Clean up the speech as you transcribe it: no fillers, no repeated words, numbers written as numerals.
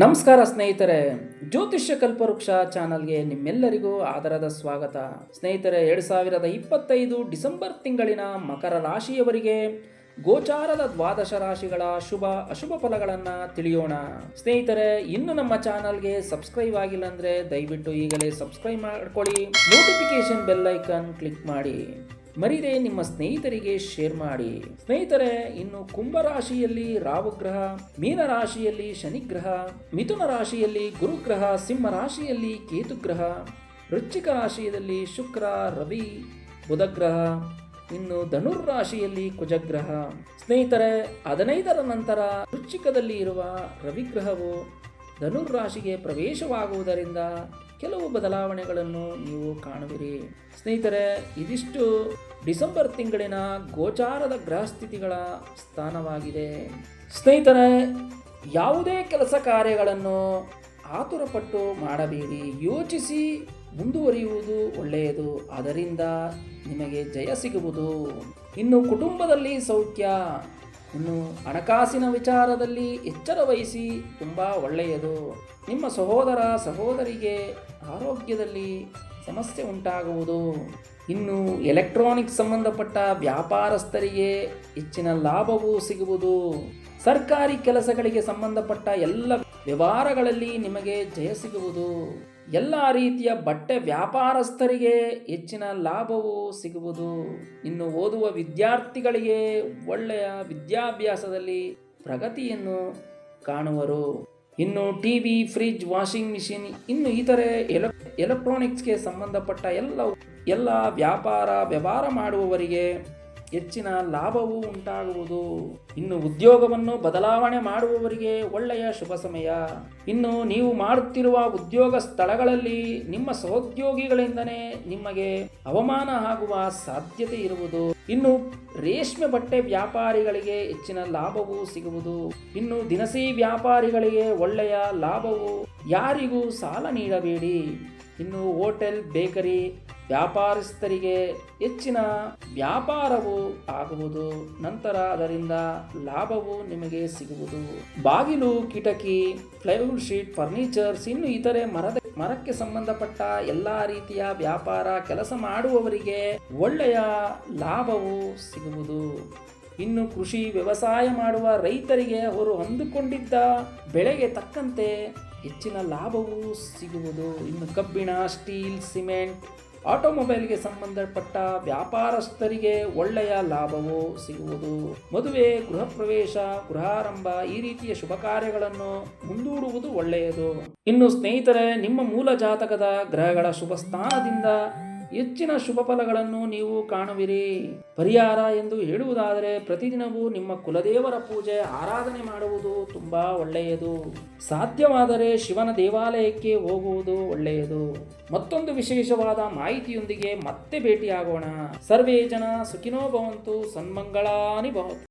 ನಮಸ್ಕಾರ ಸ್ನೇಹಿತರೆ, ಜ್ಯೋತಿಷ್ಯ ಕಲ್ಪವೃಕ್ಷ ಚಾನಲ್ಗೆ ನಿಮ್ಮೆಲ್ಲರಿಗೂ ಆದರದ ಸ್ವಾಗತ. ಸ್ನೇಹಿತರೆ, 2025 ಡಿಸೆಂಬರ್ ತಿಂಗಳಿನ ಮಕರ ರಾಶಿಯವರಿಗೆ ಗೋಚಾರದ ದ್ವಾದಶ ರಾಶಿಗಳ ಶುಭ ಅಶುಭ ಫಲಗಳನ್ನು ತಿಳಿಯೋಣ. ಸ್ನೇಹಿತರೆ, ಇನ್ನು ನಮ್ಮ ಚಾನಲ್ಗೆ ಸಬ್ಸ್ಕ್ರೈಬ್ ಆಗಿಲ್ಲ ಅಂದರೆ ದಯವಿಟ್ಟು ಈಗಲೇ ಸಬ್ಸ್ಕ್ರೈಬ್ ಮಾಡ್ಕೊಳ್ಳಿ, ನೋಟಿಫಿಕೇಶನ್ ಬೆಲ್ ಐಕಾನ್ ಕ್ಲಿಕ್ ಮಾಡಿ, ಮರಿದೆ ನಿಮ್ಮ ಸ್ನೇಹಿತರಿಗೆ ಶೇರ್ ಮಾಡಿ. ಸ್ನೇಹಿತರೆ, ಇನ್ನು ಕುಂಭ ರಾಶಿಯಲ್ಲಿ ರಾಹುಗ್ರಹ, ಮೀನ ರಾಶಿಯಲ್ಲಿ ಶನಿಗ್ರಹ, ಮಿಥುನ ರಾಶಿಯಲ್ಲಿ ಗುರುಗ್ರಹ, ಸಿಂಹ ರಾಶಿಯಲ್ಲಿ ಕೇತುಗ್ರಹ, ವೃಶ್ಚಿಕ ರಾಶಿಯಲ್ಲಿ ಶುಕ್ರ, ರವಿ, ಬುಧಗ್ರಹ, ಇನ್ನು ಧನುರ್ ರಾಶಿಯಲ್ಲಿ ಕುಜಗ್ರಹ. ಸ್ನೇಹಿತರೆ, 15ರ ನಂತರ ವೃಶ್ಚಿಕದಲ್ಲಿ ಇರುವ ರವಿಗ್ರಹವು ಧನುರ್ ರಾಶಿಗೆ ಪ್ರವೇಶವಾಗುವುದರಿಂದ ಕೆಲವು ಬದಲಾವಣೆಗಳನ್ನು ನೀವು ಕಾಣುವಿರಿ. ಸ್ನೇಹಿತರೆ, ಇದಿಷ್ಟು ಡಿಸೆಂಬರ್ ತಿಂಗಳಿನ ಗೋಚಾರದ ಗ್ರಹಸ್ಥಿತಿಗಳ ಸ್ಥಾನವಾಗಿದೆ. ಸ್ನೇಹಿತರೆ, ಯಾವುದೇ ಕೆಲಸ ಕಾರ್ಯಗಳನ್ನು ಆತುರಪಟ್ಟು ಮಾಡಬೇಡಿ, ಯೋಚಿಸಿ ಮುಂದುವರಿಯುವುದು ಒಳ್ಳೆಯದು, ಅದರಿಂದ ನಿಮಗೆ ಜಯ ಸಿಗುವುದು. ಇನ್ನು ಕುಟುಂಬದಲ್ಲಿ ಸೌಖ್ಯ, ಇನ್ನು ಹಣಕಾಸಿನ ವಿಚಾರದಲ್ಲಿ ಎಚ್ಚರ ವಹಿಸಿ, ತುಂಬ ಒಳ್ಳೆಯದು. ನಿಮ್ಮ ಸಹೋದರ ಸಹೋದರಿಗೆ ಆರೋಗ್ಯದಲ್ಲಿ ಸಮಸ್ಯೆ ಉಂಟಾಗುವುದು. ಇನ್ನು ಎಲೆಕ್ಟ್ರಾನಿಕ್ಸ್ ಸಂಬಂಧಪಟ್ಟ ವ್ಯಾಪಾರಸ್ಥರಿಗೆ ಹೆಚ್ಚಿನ ಲಾಭವೂ ಸಿಗುವುದು. ಸರ್ಕಾರಿ ಕೆಲಸಗಳಿಗೆ ಸಂಬಂಧಪಟ್ಟ ಎಲ್ಲ ವ್ಯವಹಾರಗಳಲ್ಲಿ ನಿಮಗೆ ಜಯ ಸಿಗುವುದು. ಎಲ್ಲ ರೀತಿಯ ಬಟ್ಟೆ ವ್ಯಾಪಾರಸ್ಥರಿಗೆ ಹೆಚ್ಚಿನ ಲಾಭವೂ ಸಿಗುವುದು. ಇನ್ನು ಓದುವ ವಿದ್ಯಾರ್ಥಿಗಳಿಗೆ ಒಳ್ಳೆಯ ವಿದ್ಯಾಭ್ಯಾಸದಲ್ಲಿ ಪ್ರಗತಿಯನ್ನು ಕಾಣುವರು. ಇನ್ನು ಟಿವಿ, ಫ್ರಿಡ್ಜ್, ವಾಷಿಂಗ್ ಮಿಷಿನ್, ಇನ್ನು ಇತರೆ ಎಲೆಕ್ಟ್ರಾನಿಕ್ಸ್ಗೆ ಸಂಬಂಧಪಟ್ಟ ಎಲ್ಲ ವ್ಯವಹಾರ ಮಾಡುವವರಿಗೆ ಹೆಚ್ಚಿನ ಲಾಭವೂ ಉಂಟಾಗುವುದು. ಇನ್ನು ಉದ್ಯೋಗವನ್ನು ಬದಲಾವಣೆ ಮಾಡುವವರಿಗೆ ಒಳ್ಳೆಯ ಶುಭ ಸಮಯ. ಇನ್ನು ನೀವು ಮಾಡುತ್ತಿರುವ ಉದ್ಯೋಗ ಸ್ಥಳಗಳಲ್ಲಿ ನಿಮ್ಮ ಸಹೋದ್ಯೋಗಿಗಳಿಂದನೇ ನಿಮಗೆ ಅವಮಾನ ಆಗುವ ಸಾಧ್ಯತೆ ಇರುವುದು. ಇನ್ನು ರೇಷ್ಮೆ ಬಟ್ಟೆ ವ್ಯಾಪಾರಿಗಳಿಗೆ ಹೆಚ್ಚಿನ ಲಾಭವೂ ಸಿಗುವುದು. ಇನ್ನು ದಿನಸಿ ವ್ಯಾಪಾರಿಗಳಿಗೆ ಒಳ್ಳೆಯ ಲಾಭವು. ಯಾರಿಗೂ ಸಾಲ ನೀಡಬೇಡಿ. ಇನ್ನು ಹೋಟೆಲ್, ಬೇಕರಿ ವ್ಯಾಪಾರಸ್ಥರಿಗೆ ಹೆಚ್ಚಿನ ವ್ಯಾಪಾರವು ಆಗುವುದು. ನಂತರ ಅದರಿಂದ ಲಾಭವು ನಿಮಗೆ ಸಿಗುವುದು. ಬಾಗಿಲು, ಕಿಟಕಿ, ಪ್ಲೈವುಡ್ ಶೀಟ್, ಫರ್ನಿಚರ್ಸ್, ಇನ್ನು ಇತರೆ ಮರಕ್ಕೆ ಸಂಬಂಧಪಟ್ಟ ಎಲ್ಲ ರೀತಿಯ ವ್ಯಾಪಾರ ಕೆಲಸ ಮಾಡುವವರಿಗೆ ಒಳ್ಳೆಯ ಲಾಭವು ಸಿಗುವುದು. ಇನ್ನು ಕೃಷಿ ವ್ಯವಸಾಯ ಮಾಡುವ ರೈತರಿಗೆ ಅವರು ಅಂದುಕೊಂಡಿದ್ದ ಬೆಳೆಗೆ ತಕ್ಕಂತೆ ಹೆಚ್ಚಿನ ಲಾಭವೂ ಸಿಗುವುದು. ಇನ್ನು ಕಬ್ಬಿಣ, ಸ್ಟೀಲ್, ಸಿಮೆಂಟ್, ಆಟೋಮೊಬೈಲ್ಗೆ ಸಂಬಂಧಪಟ್ಟ ವ್ಯಾಪಾರಸ್ಥರಿಗೆ ಒಳ್ಳೆಯ ಲಾಭವು ಸಿಗುವುದು. ಮದುವೆ, ಗೃಹ ಪ್ರವೇಶ, ಗೃಹಾರಂಭ ಈ ರೀತಿಯ ಶುಭ ಕಾರ್ಯಗಳನ್ನು ಮುಂದೂಡುವುದು ಒಳ್ಳೆಯದು. ಇನ್ನು ಸ್ನೇಹಿತರೆ, ನಿಮ್ಮ ಮೂಲ ಜಾತಕದ ಗ್ರಹಗಳ ಶುಭ ಸ್ಥಾನದಿಂದ ಹೆಚ್ಚಿನ ಶುಭ ಫಲಗಳನ್ನು ನೀವು ಕಾಣುವಿರಿ. ಪರಿಹಾರ ಎಂದು ಹೇಳುವುದಾದರೆ, ಪ್ರತಿದಿನವೂ ನಿಮ್ಮ ಕುಲದೇವರ ಪೂಜೆ ಆರಾಧನೆ ಮಾಡುವುದು ತುಂಬ ಒಳ್ಳೆಯದು. ಸಾಧ್ಯವಾದರೆ ಶಿವನ ದೇವಾಲಯಕ್ಕೆ ಹೋಗುವುದು ಒಳ್ಳೆಯದು. ಮತ್ತೊಂದು ವಿಶೇಷವಾದ ಮಾಹಿತಿಯೊಂದಿಗೆ ಮತ್ತೆ ಭೇಟಿಯಾಗೋಣ. ಸರ್ವೇ ಜನ ಸುಖಿನೋ ಭವಂತು, ಸನ್ಮಂಗಳಾನಿ ಭವಂತು.